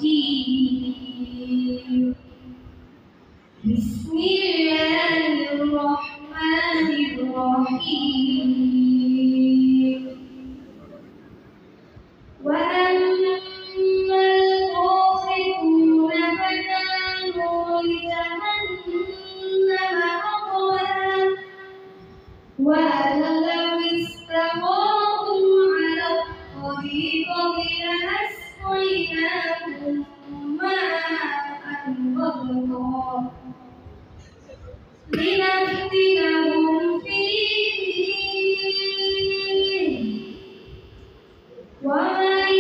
الرجيم بسم الله الرحمن الرحيم وأما القاسطون فكانوا لجهنم حطبا وأن لو استقاموا على الطريقة لأسقيناهم ماء غدقا لنفتنهم فيه ومن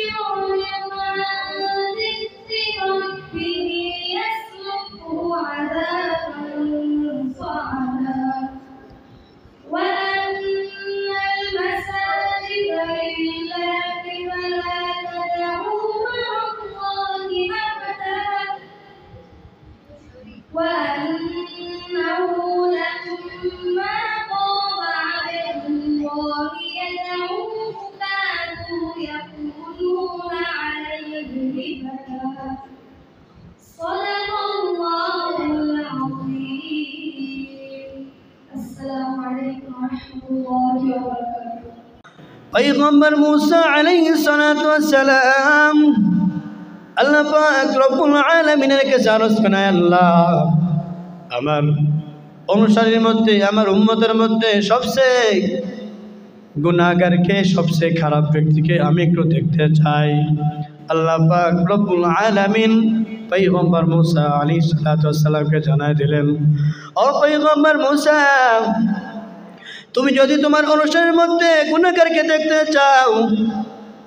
يعرض عن ذكر ربه يسلكه عذابا صعدا وأن المساجد لله فلا تدعوا مع الله أحدا وأنه لما قام عبد الله يدعوه كانوا يقولون عليه لبدا صدق الله العظيم السلام عليكم ورحمة الله وبركاته पैगंबर मूसा अलैहिस्सलाम अल्लाह पाक रब्बुल आलामीনের কাছে আরজ করে আল্লাহ আমার অনুসারীর মধ্যে আমার উম্মতের মধ্যে সবচেয়ে গুনাহগারকে সবচেয়ে খারাপ ব্যক্তিকে আমি একটু দেখতে চাই। আল্লাহ পাক রব্বুল আলামিন पैगंबर मूसा अलैहिस्सलामকে জানায় দিলেন, ও पैगंबर मूसा তুমি যদি তোমার অনুসারীর মধ্যে গুনাহগারকে দেখতে চাও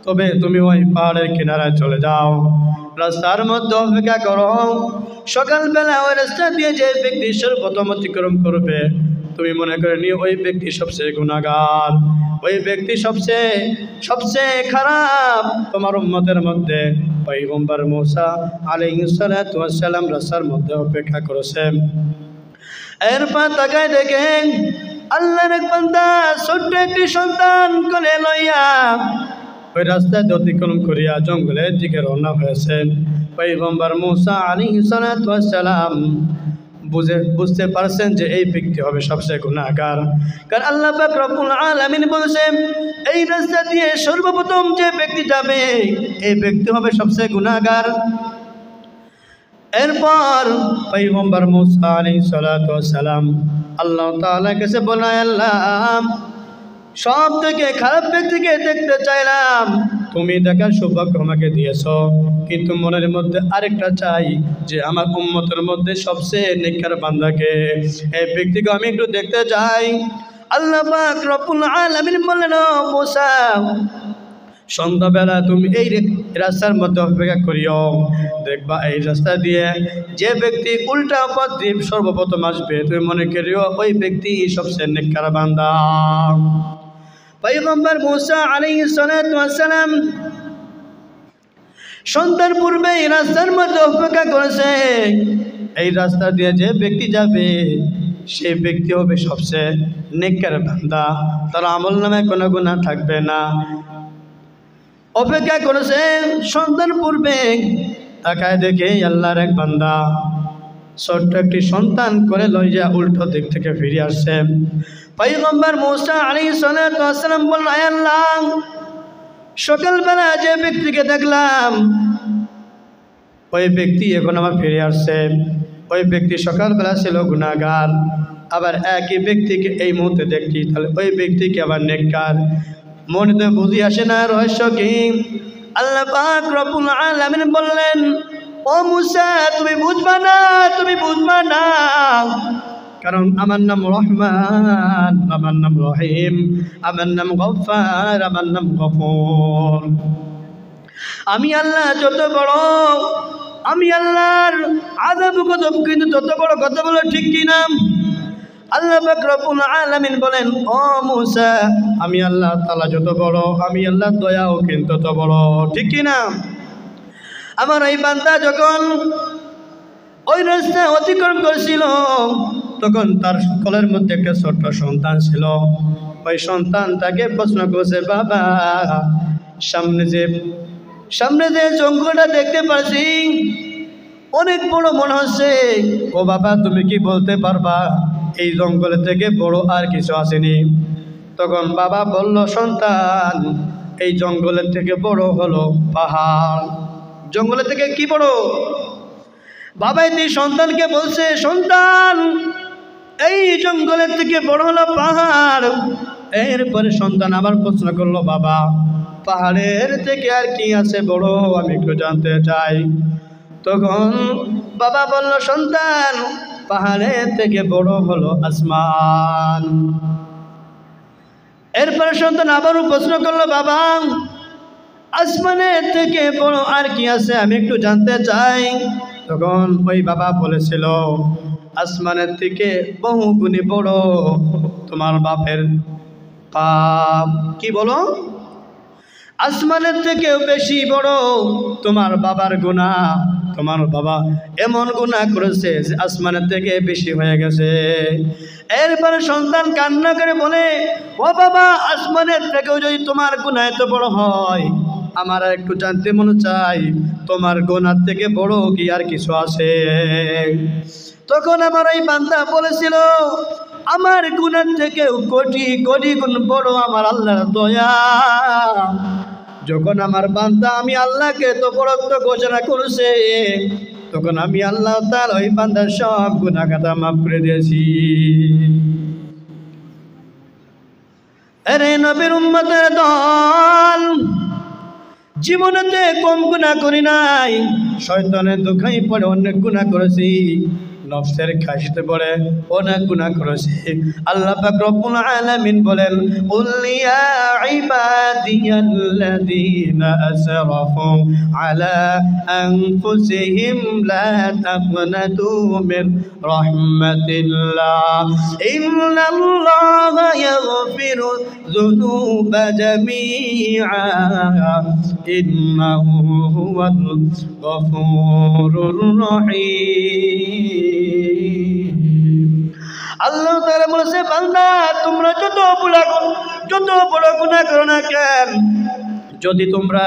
তবে তুমি ওই পাহাড়ের কিনারায় চলে যাও, রাস্তার মধ্যে অপেক্ষা করো। সকালবেলা ওই রাস্তা দিয়ে যে ব্যক্তি সর্বপ্রথম অতিক্রম করবে তুমি মনে করে নিও ওই ব্যক্তি সবচেয়ে গুনাহগার, ওই ব্যক্তি সবচেয়ে খারাপ। তোমার উম্মতের মধ্যে পয়গম্বর मूसा আলাইহিসসালাম রাস্তার মধ্যে অপেক্ষা করেছেন। এরপর তাকায় দেখেন আল্লাহর এক বান্দা ছোট্ট একটি সন্তান কোলে লইয়া ওই রাস্তায় অতিক্রম করিয়া জঙ্গলের দিকে রওনা হয়েছেন। পয়গম্বর मूसा আলাইহিসসালাম বুঝতে পারছেন যে এই ব্যক্তি হবে সবচেয়ে গুনাহগার, কারণ আল্লাহ পাক রব্বুল আলামিন বলেছেন এই রাস্তা দিয়ে সর্বপ্রথম যে ব্যক্তি যাবে এই ব্যক্তি হবে সবচেয়ে গুনাহগার। এরপর পয়গম্বর मूसा আলাইহিসসালাম আল্লাহ তাআলার কাছে বলেন, আল্লাহ সব থেকে খারাপ ব্যক্তিকে দেখতে চাইলাম, তুমি দেখার সৌভাগ্য আমাকে দিয়েছ, কিন্তু মনের মধ্যে আরেকটা চাই যে আমার উম্মতের মধ্যে সবচেয়ে নেককার বান্দাকে, এই ব্যক্তিকে আমি একটু দেখতে চাই। আল্লাহ পাক রব্বুল আলামিন বললেন, ও मूसा সন্ধ্যাবেলা তুমি এই রাস্তার মধ্যে অপেক্ষা করিও, দেখবা এই রাস্তা দিয়ে যে ব্যক্তি উল্টা পথ দিয়ে সর্বপ্রথম আসবে তুমি মনে করিও ওই ব্যক্তি সবচেয়ে নেককার বান্দা। পয়গম্বর मूसा আলাইহিসসালাম সন্ধ্যার পূর্বে এই রাস্তার মধ্যে অপেক্ষা করেছে, এই রাস্তা দিয়ে যে ব্যক্তি যাবে সেই ব্যক্তি হবে সবচেয়ে নেককার বান্দা, তার আমলনামায় কোনো গুনাহ থাকবে না। অপেক্ষা করেছে সন্ধ্যার পূর্বে, তাকায় দেখে আল্লাহর এক বান্দা ছোট্ট একটি সন্তান করে লইয়া উল্টো দিক থেকে ফিরে আসছে। পয়গম্বর मूसा আলাইহিসসালাম বললেন, আল্লাহ সকালবেলা যে ব্যক্তিকে দেখলাম ওই ব্যক্তি এখন আমার ফিরে আসছে, ওই ব্যক্তি সকালবেলা ছিল গুনাহগার, আবার একই ব্যক্তিকে এই মুহূর্তে দেখছি, তাহলে ওই ব্যক্তিকে আবার নেককার। মনে তো বুঝি আসে না রহস্য কি? আল্লাহ পাক রব্বুল আলামিন বললেন, ও मूसा তুমি বুঝবা না, কারণ আমার নাম রহমান, আমার নাম রহিম, আমার নাম গফফার, আমার নাম গফুর। আমি আল্লাহ যত বড়, আমি আল্লাহর আযাব গজব কিন্তু তত বড়, কথা বলো ঠিক কিনা? আল্লাহ পাক রব্বুল আলামিন বলেন, ও मूसा আমি আল্লাহ তাআলা যত বড়, আমি আল্লাহর দয়াও কিন্তু তত বড়, ঠিক কিনা? আমার এই বান্দা যখন ওই রাস্তা অতিক্রম করেছিল তখন তার কোলের মধ্যে একটা ছোট্ট সন্তান ছিল। ওই সন্তান তাকে প্রশ্ন করেছে, বাবা সামনে যে জঙ্গলটা দেখতে পাচ্ছি অনেক বড় মনে হচ্ছে। ও বাবা, তুমি কি বলতে পারবা এই জঙ্গলের থেকে বড় আর কিছু আসেনি? তখন বাবা বলল, সন্তান, এই জঙ্গলের থেকে বড় হলো পাহাড়। জঙ্গলের থেকে কি বড়? বাবা এই সন্তানকে বলছে, সন্তান, এই জঙ্গলের থেকে বড় হলো পাহাড়। এরপরে সন্তান আবার প্রশ্ন করলো, বাবা, পাহাড়ের থেকে আর কি আছে বড়, আমি একটু জানতে চাই। তখন বাবা বলল, সন্তান, পাহাড়ের থেকে বড় হলো আসমান। এরপরে সন্তান আবারও প্রশ্ন করলো, বাবা, আসমানের থেকে বড় আর কি আছে, আমি একটু জানতে চাই। তখন ওই বাবা বলেছিল, আসমানের থেকে বহু গুণে বড় তোমার বাপের পাপ। কি বলো? আসমানের থেকেও বেশি বড় তোমার বাবার গুনাহ। তোমার বাবা এমন গুনাহ করেছে যে আসমানের থেকে বেশি হয়ে গেছে। এরপরে সন্তান কান্না করে বলে, ও বাবা, আসমানের থেকেও যদি তোমার গুনাহ এত বড় হয়, আমার আর একটু জানতে মনে চাই, তোমার গুনাহ থেকে বড় কি আর কিছু আছে? তখন আমার এই বান্দা বলেছিল, আমার গুনাহ থেকেও কোটি কোটি গুণ বড় আমার আল্লাহর দয়া। যখন আমার বান্দা আমি আল্লাহকে তো বরত্ব ঘোষণা করেছে, তখন আমি আল্লাহ তাআলা ওই বান্দার সব গুনাহ খাতা মাফ করে দিয়েছি। আরে নবীর উম্মতের দল, জীবনেতে কম গুনাহ করি নাই, শয়তানের ধোঁকায় পড়ে অনেক গুনাহ করেছি, নফসের খাসিতে পড়ে অনেক গুনাহ করেছি। আল্লাহ পাক রব্বুল আলামিন বলেন, কুল ইয়া ইবাদিয়াল্লাযীনা আসরাফু আলা আনফুসিহিম লা তাকনাতু মির রাহমাতিল্লাহ ইন্নাল্লাহা ইয়াগফিরু যুনুবা জামিআ ইন্নাহু হুয়াল গফুরুর রহিম। আল্লাহ তাআলা বলেছে, বান্দা, তোমরা যত বড় গুনাহ করো না কেন, যদি তোমরা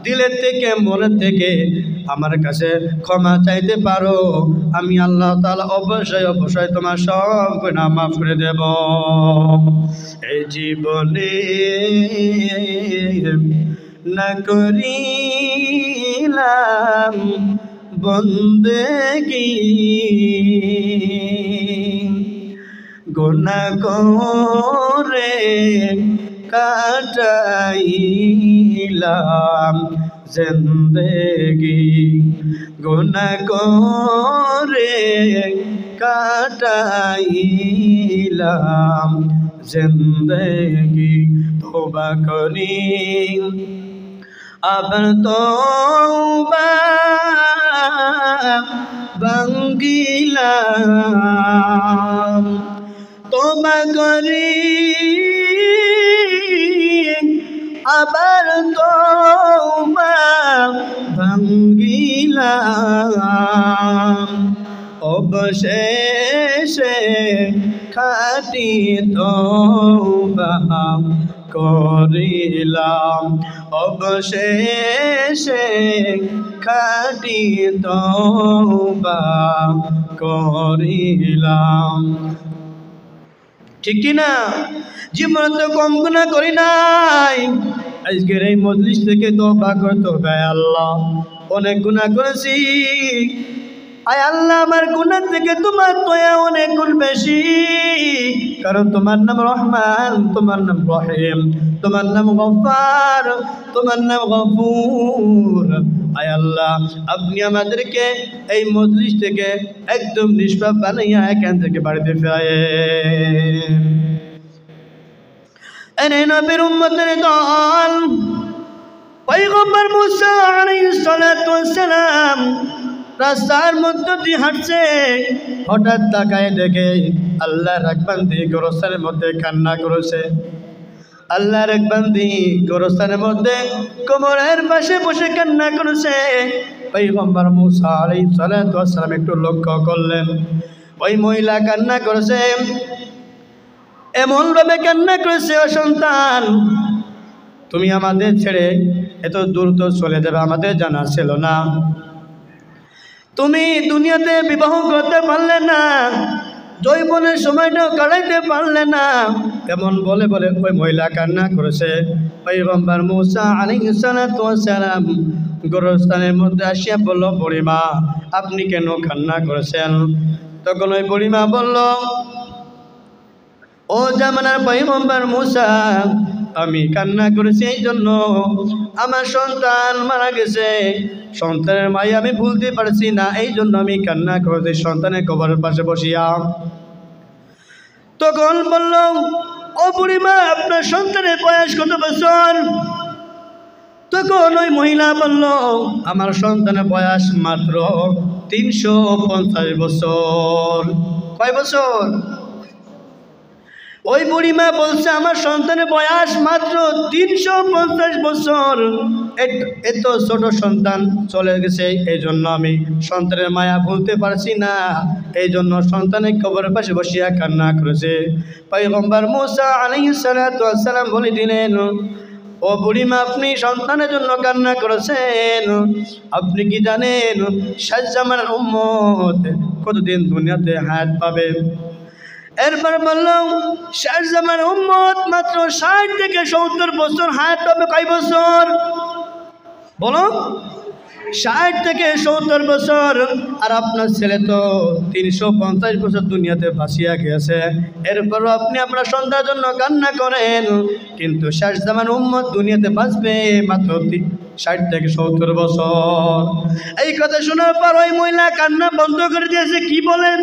দিলের থেকে মনের থেকে আমার কাছে ক্ষমা চাইতে পারো, আমি আল্লাহ তাআলা অবশ্যই তোমার সব গুনাহ মাফ করে দেব। এই জীবনে না করিলাম বন্দেগী, গুনাহ করে কাটাইলাম জিন্দেগি, গুনাহ করে কাটাইলাম জিন্দেগি। তওবা করি আবার তওবা ভাঙ্গিলাম, তওবা করি আবার তওবা ভাঙ্গিলাম, অবশেষে খাঁটি তওবা করিলাম, অবশেষে খাঁটি তওবা করিলাম। ঠিক কিনা? জীবনে তো কম গুনাহ করি নাই, আজকের এই মজলিস থেকে তওবা করতে হবে। আল্লাহ, অনেক গুনাহ করেছি, আয় আল্লাহ, আমার গুনাহ থেকে তোমার দয়া অনেক গুণ বেশি, কারণ তোমার নাম রহমান, তোমার নাম রহিম, তোমার নাম গফফার, তোমার নাম গফুর। আয় আল্লাহ, আপনি আমাদেরকে এই মজলিস থেকে একদম নিষ্পাপ বানাইয়া এখান থেকে বাড়িতে ফেরায়েন। এনে নবীর উম্মতের দল, পয়গম্বর মুসা আলাইহিস সালাতু ওয়াস সালাম রাস্তার মধ্যে দিয়ে হাঁটছে, হঠাৎ তাকায় দেখে আল্লাহর এক বান্দী গোরস্থানের মধ্যে কান্না করেছে। আল্লাহর এক বান্দী গোরস্থানের মধ্যে কোমরের পাশে বসে কান্না করেছে। পয়গম্বর মুসা আলাইহিস সালাতু ওয়াস সালাম একটু লক্ষ্য করলেন, ওই মহিলা কান্না করেছে, এমন ভাবে কান্না করেছে, ও সন্তান, তুমি আমাদের ছেড়ে এত দূর তো চলে যাবে, আমাদের জানা ছিল না। তুমি দুনিয়াতে বিবাহ করতে পারলে না, যৌবনের সময়টাও কাটাইতে পারলে না, এমন বলে বলে ওই মহিলা কান্না করেছে। পয়গম্বর মূসা আলাইহিস সালাতু ওয়াস সালাম গোরস্থানের মধ্যে আসিয়া বলল, বুড়িমা আপনি কেন কান্না করেছেন? তখন ওই বুড়িমা বলল, ও জামানার পয়গম্বর মূসা, আমি কান্না করেছি এই জন্য আমার সন্তান মারা গেছে, সন্তানের মাই আমি ভুলতে পারছি না, এই জন্য আমি কান্না করেছি সন্তানের কবরের পাশে বসিয়া। তখন বলল, ও বুড়িমা আপনার সন্তানের বয়স কত বছর? তখন ওই মহিলা বলল, আমার সন্তানের বয়স মাত্র 350 বছর। কয় বছর? ওই বুড়িমা বলছে আমার সন্তানের বয়স মাত্র 350 বছর, এত ছোট সন্তান চলে গেছে, এই জন্য আমি সন্তানের মায়া ভুলতে পারছি না, এই জন্য সন্তানের কবরের পাশে বসিয়া কান্না করেছে। পয়গম্বর মূসা আলাইহিস সালাতু ওয়াস সালাম বলে দিলেন, ও বুড়িমা আপনি সন্তানের জন্য কান্না করেছেন, আপনি কি জানেন শেষ জামানার উম্মত কতদিন দুনিয়াতে হায়াত পাবে? এরপর বললাম শেষ জামানার উম্মত মাত্র 60 থেকে 70 বছর হায়াত পাবে। কয় বছর বলো? 60 থেকে 70 বছর। আর আপনার ছেলে তো 350 বছর দুনিয়াতে ভাসিয়া গেছে, এরপরও আপনি আপনার সন্তানের জন্য কান্না করেন, কিন্তু শেষ জামানার উম্মত দুনিয়াতে বাঁচবে মাত্র 60 থেকে 70 বছর। এই কথা শোনার পর ওই মহিলা কান্না বন্ধ করে দিয়েছে। কি বলেন?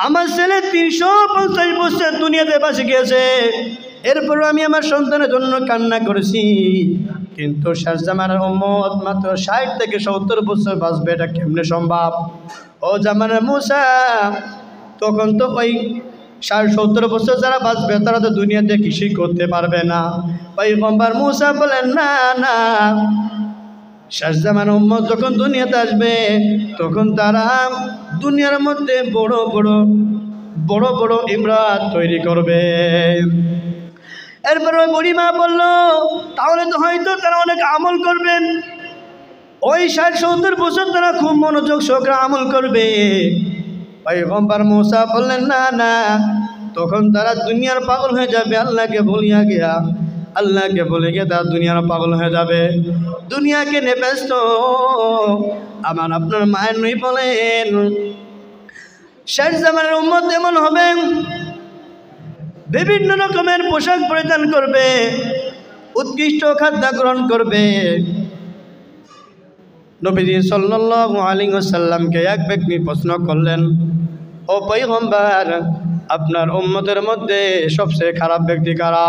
আমার ছেলে 350 বছর দুনিয়াতে বাঁচে গিয়েছে, এরপরও আমি আমার সন্তানের জন্য কান্না করেছি, কিন্তু শেষ জামানার উম্মত মাত্র 60 থেকে 70 বছর বাঁচবে, এটা কেমনে সম্ভব? ও জামানার মূসা, তখন তো ওই 60-70 বছর যারা বাঁচবে তারা তো দুনিয়াতে কিছুই করতে পারবে না। পয়গম্বর মূসা বলেন, না না, শেষ জামানার উম্মত যখন দুনিয়াতে আসবে তখন তারা দুনিয়ার মধ্যে বড় বড় ইমরাত তৈরি করবে। এরপর ওই বুড়িমা বলল, তাহলে তো হয়তো তারা অনেক আমল করবেন, ওই 60-70 বছর তারা খুব মনোযোগ সহকারে আমল করবে। পয়গম্বর মূসা বললেন, না না, তখন তারা দুনিয়ার পাগল হয়ে যাবে, আল্লাহকে ভুলিয়া গিয়া তারা দুনিয়ার পাগল হয়ে যাবে, দুনিয়াকে নিয়ে ব্যস্ত। আমার আপনার মায়ের নই বলেন শেষ জামানার উম্মত এমন হবে, বিভিন্ন রকমের পোশাক পরিধান করবে, উৎকৃষ্ট খাদ্য গ্রহণ করবে। নবীজি সাল্লাল্লাহু আলাইহি ওয়াসাল্লামকে এক ব্যক্তি প্রশ্ন করলেন, ও পয়গম্বর, আপনার উম্মতের মধ্যে সবচেয়ে খারাপ ব্যক্তি কারা?